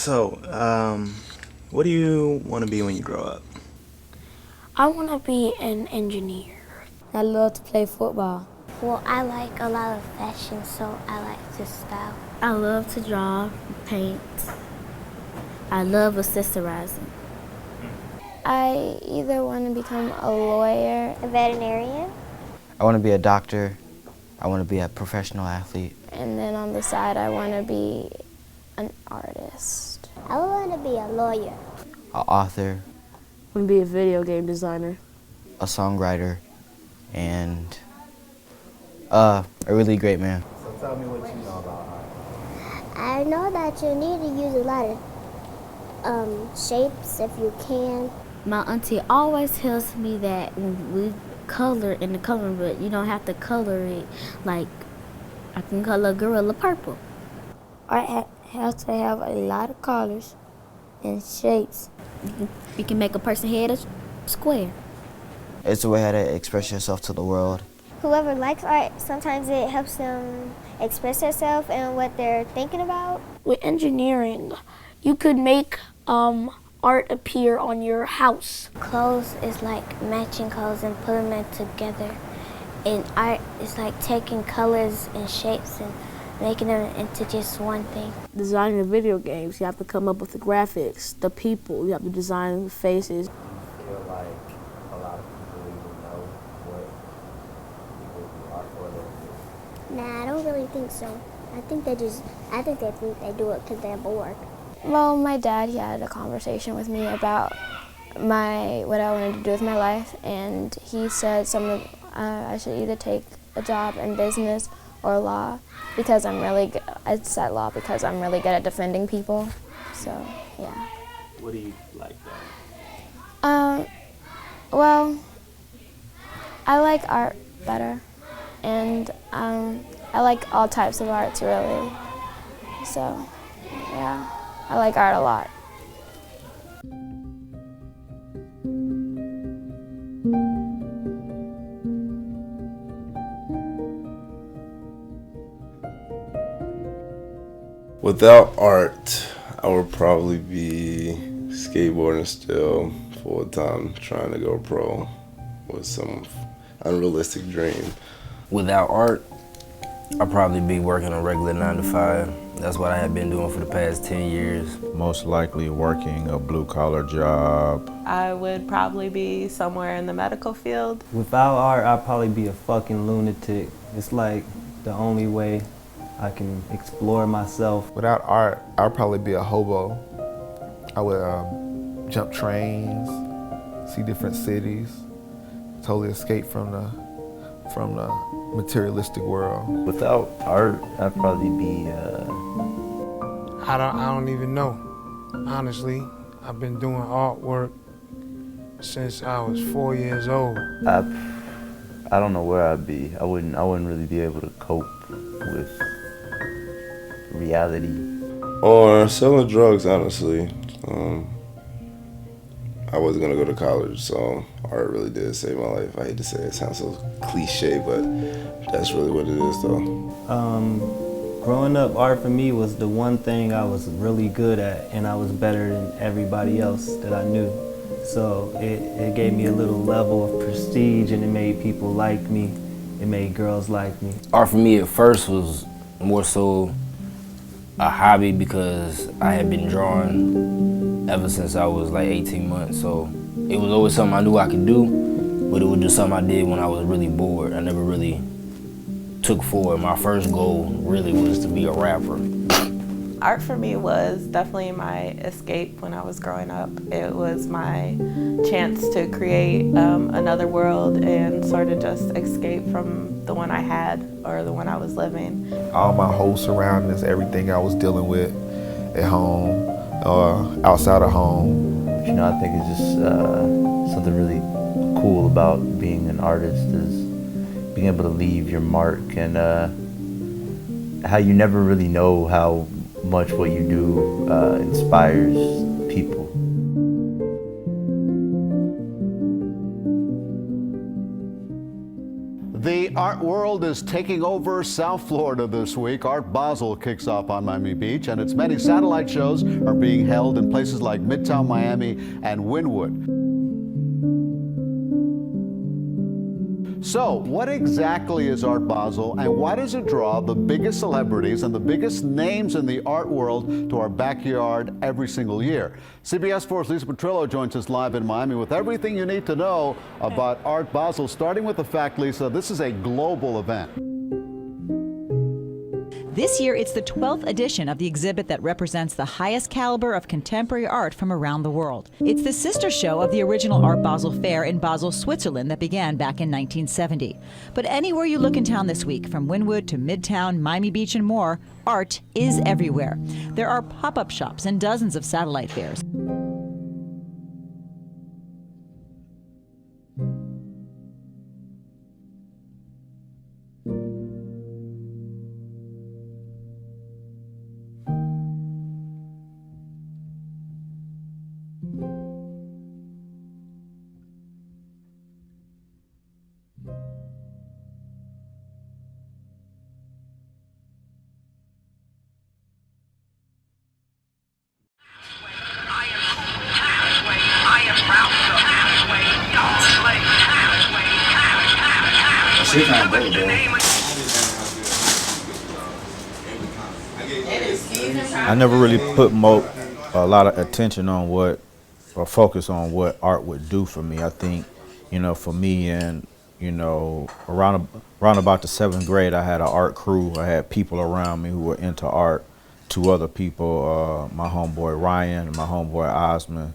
So, what do you want to be when you grow up? I want to be an engineer. I love to play football. Well, I like a lot of fashion, so I like to style. I love to draw, paint. I love accessorizing. I either want to become a lawyer, A veterinarian. I want to be a doctor. I want to be a professional athlete. and then on the side I want to be an artist. I want to be a lawyer. An author, I want to be a video game designer. a songwriter, and a really great man. So tell me what you know about art. I know that you need to use a lot of shapes if you can. My auntie always tells me that when we color in the coloring book, you don't have to color it like I can color gorilla purple. Art has to have a lot of colors and shapes. You can make a person's head a square. It's a way how to express yourself to the world. Whoever likes art, sometimes it helps them express themselves and what they're thinking about. With engineering, you could make art appear on your house. Clothes is like matching clothes and putting them together. And art is like taking colors and shapes and making them into just one thing. Designing the video games, you have to come up with the graphics, the people, you have to design the faces. I feel like a lot of people even know what people do art for a living. Nah, I don't really think so. I think they think they do it because they're bored. Well, my dad, he had a conversation with me about what I wanted to do with my life, and he said I should either take a job in business or law because I'm really good. I said law because I'm really good at defending people. So, yeah. What do you like better? Well, I like art better, and I like all types of arts really. So, yeah, I like art a lot. Without art, I would probably be skateboarding still full time, trying to go pro with some unrealistic dream. Without art, I'd probably be working a regular 9 to 5. That's what I have been doing for the past 10 years. Most likely working a blue-collar job. I would probably be somewhere in the medical field. Without art, I'd probably be a fucking lunatic. It's like the only way I can explore myself. Without art, I'd probably be a hobo. I would jump trains, see different cities, totally escape from the materialistic world. Without art, I'd probably be. I don't even know. Honestly, I've been doing artwork since I was 4 years old. I don't know where I'd be. I wouldn't really be able to cope with reality. Or selling drugs, honestly. I wasn't gonna go to college, so art really did save my life. I hate to say it, it sounds so cliche, but that's really what it is, though. Growing up, art for me was the one thing I was really good at, and I was better than everybody else that I knew. So it gave me a little level of prestige, and it made people like me. It made girls like me. Art for me at first was more so a hobby because I had been drawing ever since I was like 18 months. So it was always something I knew I could do, but it was just something I did when I was really bored. I never really took forward. My first goal really was to be a rapper. Art for me was definitely my escape when I was growing up. It was my chance to create another world and sort of just escape from the one I had or the one I was living. All my whole surroundings, everything I was dealing with at home or outside of home. You know, I think it's just something really cool about being an artist is being able to leave your mark and how you never really know how much what you do inspires people. The art world world is taking over South Florida this week. Art Basel kicks off on Miami Beach, and its many satellite shows are being held in places like Midtown Miami and Wynwood. So, what exactly is Art Basel, and why does it draw the biggest celebrities and the biggest names in the art world to our backyard every single year? CBS 4's Lisa Petrillo joins us live in Miami with everything you need to know about Art Basel, starting with the fact, Lisa, this is a global event. This year, it's the 12th edition of the exhibit that represents the highest caliber of contemporary art from around the world. It's the sister show of the original Art Basel Fair in Basel, Switzerland that began back in 1970. But anywhere you look in town this week, from Wynwood to Midtown, Miami Beach, and more, art is everywhere. There are pop-up shops and dozens of satellite fairs. I never really put a lot of attention on what, or focus on what art would do for me. I think, for me and, around about the 7th grade, I had an art crew. I had people around me who were into art. 2 other people, my homeboy Ryan and my homeboy Osman.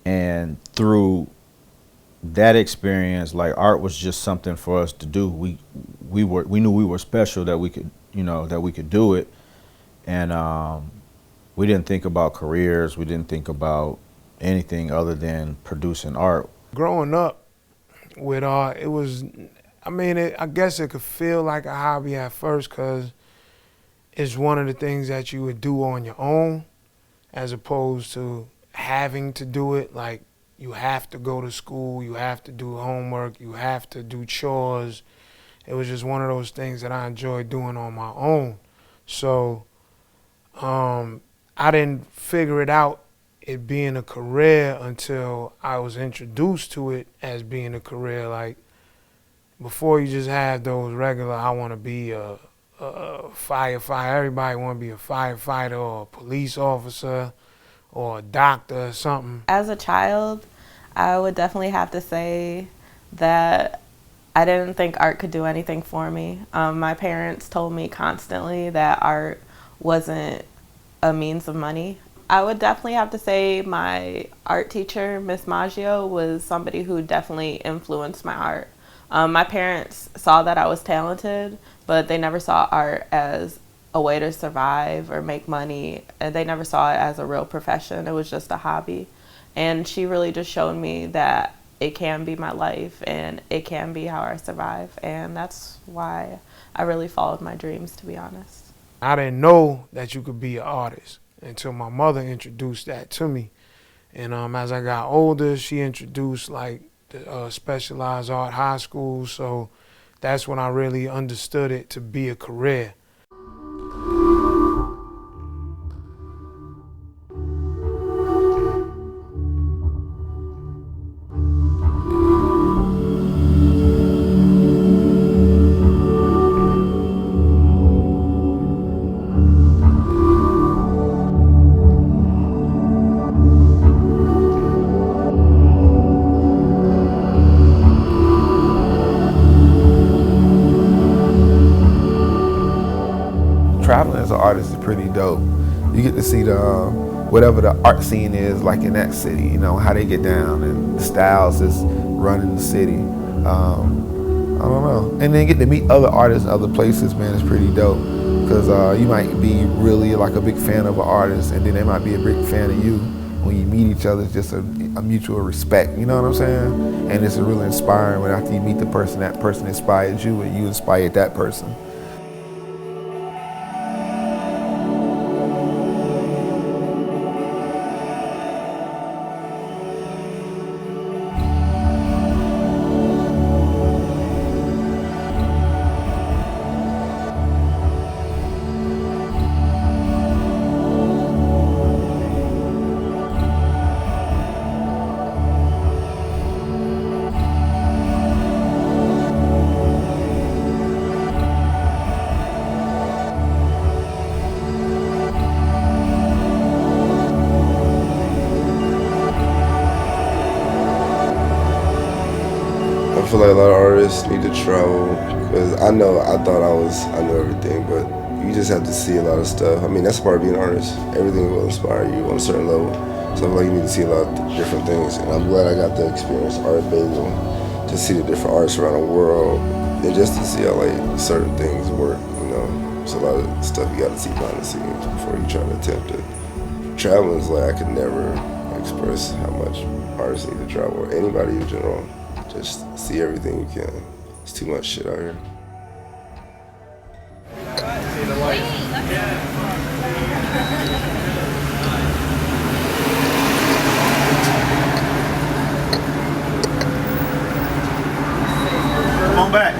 And through that experience, like, art was just something for us to do. We knew we were special, that we could, that we could do it. And we didn't think about careers. We didn't think about anything other than producing art. Growing up with art, it was, I guess it could feel like a hobby at first because it's one of the things that you would do on your own as opposed to having to do it. Like, you have to go to school, you have to do homework, you have to do chores. It was just one of those things that I enjoyed doing on my own. So I didn't figure it out, it being a career, until I was introduced to it as being a career. Like, before you just have those regular, I want to be a firefighter. Everybody want to be a firefighter or a police officer or a doctor or something. As a child, I would definitely have to say that I didn't think art could do anything for me. My parents told me constantly that art wasn't a means of money. I would definitely have to say my art teacher, Miss Maggio, was somebody who definitely influenced my art. My parents saw that I was talented, but they never saw art as a way to survive or make money. And they never saw it as a real profession. It was just a hobby. And she really just showed me that it can be my life and it can be how I survive. And that's why I really followed my dreams, to be honest. I didn't know that you could be an artist until my mother introduced that to me. And as I got older, she introduced like the specialized art high school. So that's when I really understood it to be a career. Traveling as an artist is pretty dope. You get to see the whatever the art scene is like in that city, how they get down and the styles that's running the city. I don't know. And then get to meet other artists in other places, man, it's pretty dope. Because you might be really like a big fan of an artist and then they might be a big fan of you. When you meet each other, it's just a mutual respect, you know what I'm saying? And it's really inspiring when after you meet the person, that person inspires you and you inspired that person. travel because I knew I knew everything, but you just have to see a lot of stuff. I mean, that's part of being an artist. Everything will inspire you on a certain level. So I feel like you need to see a lot of different things. And I'm glad I got to experience Art Basel, to see the different artists around the world, and just to see how like certain things work, you know. There's a lot of stuff you got to see behind the scenes before you try to attempt it. Traveling is like I could never express how much artists need to travel, or anybody in general. Just see everything you can. It's too much shit out here. Come on back.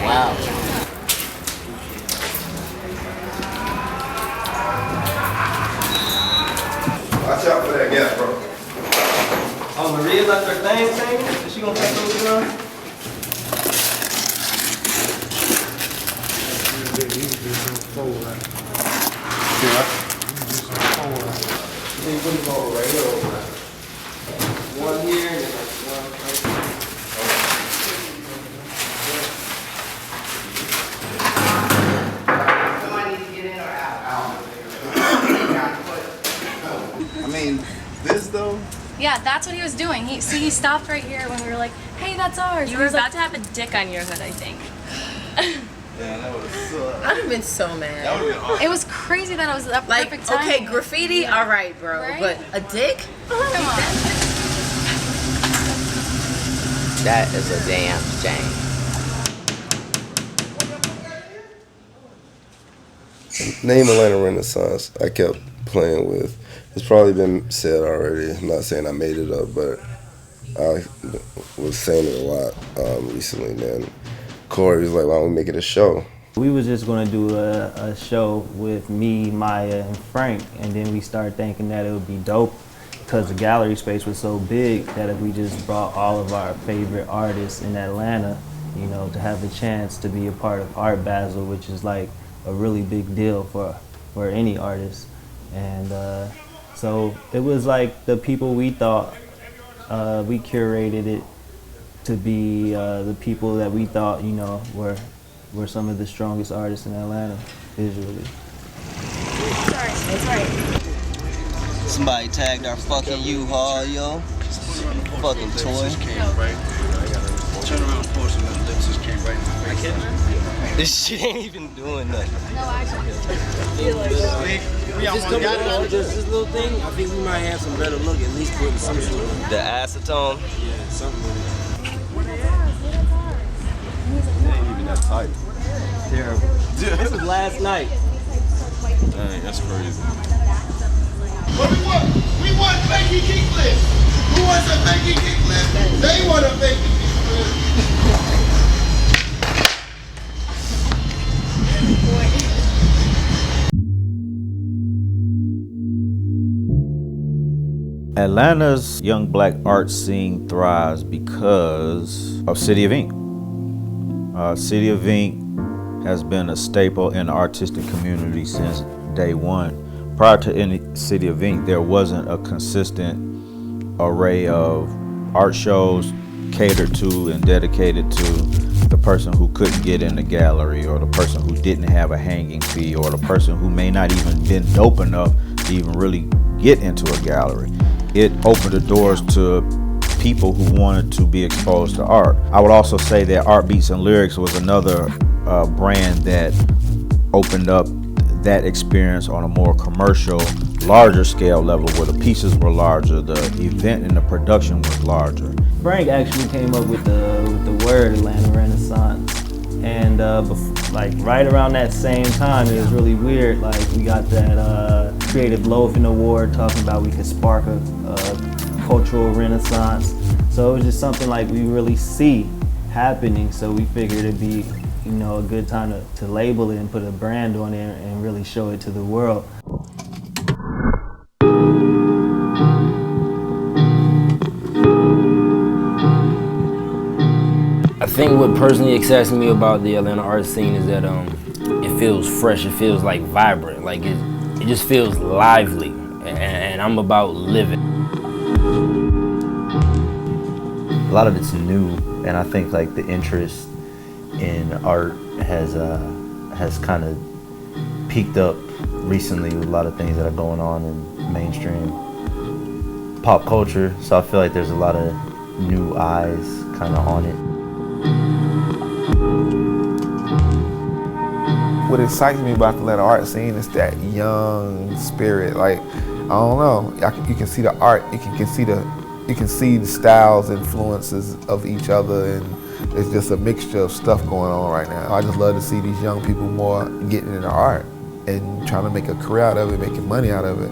Wow. Watch out for that gap, bro. Oh, Maria left her thing? Is she gonna take those around? One here and then one right I mean, this though. Yeah, that's what he was doing. He stopped right here when we were like, "Hey, that's ours." You were about to have a dick on your hood, I think. Yeah, that would have sucked. I'd have been so mad. That would have been awesome. It was crazy that it was that Like, perfect timing. okay, graffiti, all right, bro, Right? but a dick? Come on. That is a damn shame. Name Atlanta Renaissance, I kept playing with. It's probably been said already. I'm not saying I made it up, but I was saying it a lot recently. Then Corey was like, why don't we make it a show? We was just gonna do a show with me, Maya, and Frank, and then we started thinking that it would be dope because the gallery space was so big that if we just brought all of our favorite artists in Atlanta, you know, to have the chance to be a part of Art Basel, which is like a really big deal for any artist. And so it was like the people we thought, we curated it to be the people that we thought, you know, were some of the strongest artists in Atlanta visually. Sorry, it's right. Somebody tagged our fucking U-Haul, yo. Fucking toy. Turn around, post and the lips just came right in my face. This shit ain't even doing nothing. No, actually. Just come on, just this little thing, I think we might have some better look, at least putting some sort of... The acetone? Yeah, something with It ain't even that tight. Terrible. This was last night. Dang, that's crazy. What we want? We want fakey kickflip. Who wants a fakey kickflip? They want a fakey kickflip. Atlanta's young black art scene thrives because of City of Ink. City of Ink has been a staple in the artistic community since day one. Prior to any City of Ink, there wasn't a consistent array of art shows catered to and dedicated to the person who couldn't get in the gallery, or the person who didn't have a hanging fee, or the person who may not even been dope enough to even really get into a gallery. It opened the doors to people who wanted to be exposed to art. I would also say that Art Beats and Lyrics was another brand that opened up that experience on a more commercial, larger scale level, where the pieces were larger, the event and the production was larger. Frank actually came up with the word Atlanta Renaissance, and like right around that same time, it was really weird. Like we got that Creative Loafing Award talking about we could spark a cultural renaissance. So it was just something like we really see happening. So we figured it'd be, you know, a good time to label it and put a brand on it and really show it to the world. I think what personally excites me about the Atlanta art scene is that it feels fresh, it feels like vibrant, like it just feels lively. and I'm about living. A lot of it's new, and I think like the interest in art has kind of peaked up recently with a lot of things that are going on in mainstream pop culture. So I feel like there's a lot of new eyes kind of on it. What excites me about the Atlanta art scene is that young spirit. Like, I don't know, you can see the art, you can see the styles, influences of each other, and it's just a mixture of stuff going on right now. I just love to see these young people more getting into art and trying to make a career out of it, making money out of it.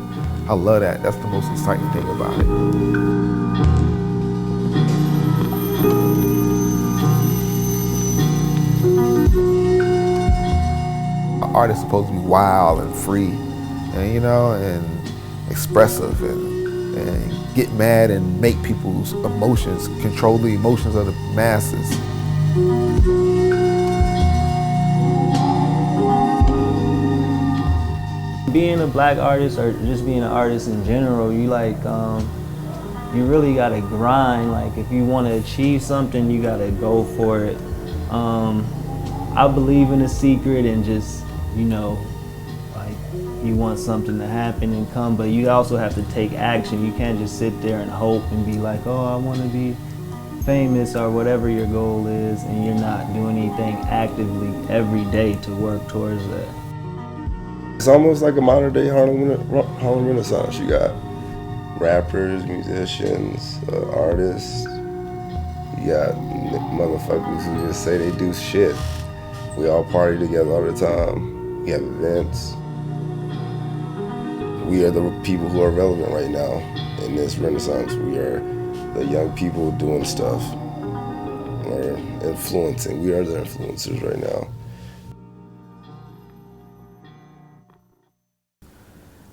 I love that. That's the most exciting thing about it. Art is supposed to be wild and free, and and expressive, and get mad and make people's emotions, control the emotions of the masses. Being a black artist, or just being an artist in general, you really gotta grind. Like, if you want to achieve something, you gotta go for it. I believe in a secret, and just, like, you want something to happen and come, but you also have to take action. You can't just sit there and hope and be like, oh, I want to be famous or whatever your goal is, and you're not doing anything actively every day to work towards that. It's almost like a modern day Harlem Renaissance. You got rappers, musicians, artists. You got motherfuckers who just say they do shit. We all party together all the time. We have events. We are the people who are relevant right now in this renaissance. We are the young people doing stuff, or influencing. We are the influencers right now.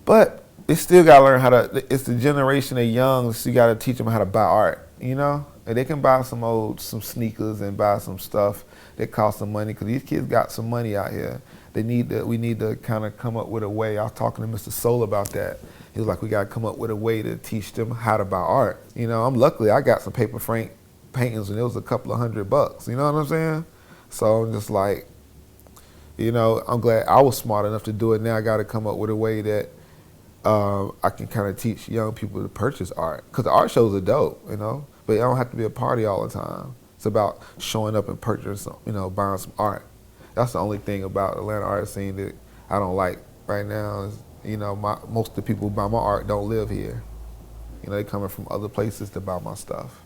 But they still gotta learn how to, it's the generation of youngs, you gotta teach them how to buy art, And they can buy some sneakers and buy some stuff that costs some money, because these kids got some money out here. We need to kind of come up with a way. I was talking to Mr. Soul about that. He was like, we gotta come up with a way to teach them how to buy art. Luckily I got some paper frame paintings and it was a couple of $100, you know what I'm saying? So I'm just like, I'm glad I was smart enough to do it. Now I gotta come up with a way that I can kind of teach young people to purchase art, because the art shows are dope, but it don't have to be a party all the time. It's about showing up and purchasing, buying some art. That's the only thing about the Atlanta art scene that I don't like right now is, most of the people who buy my art don't live here. They coming from other places to buy my stuff.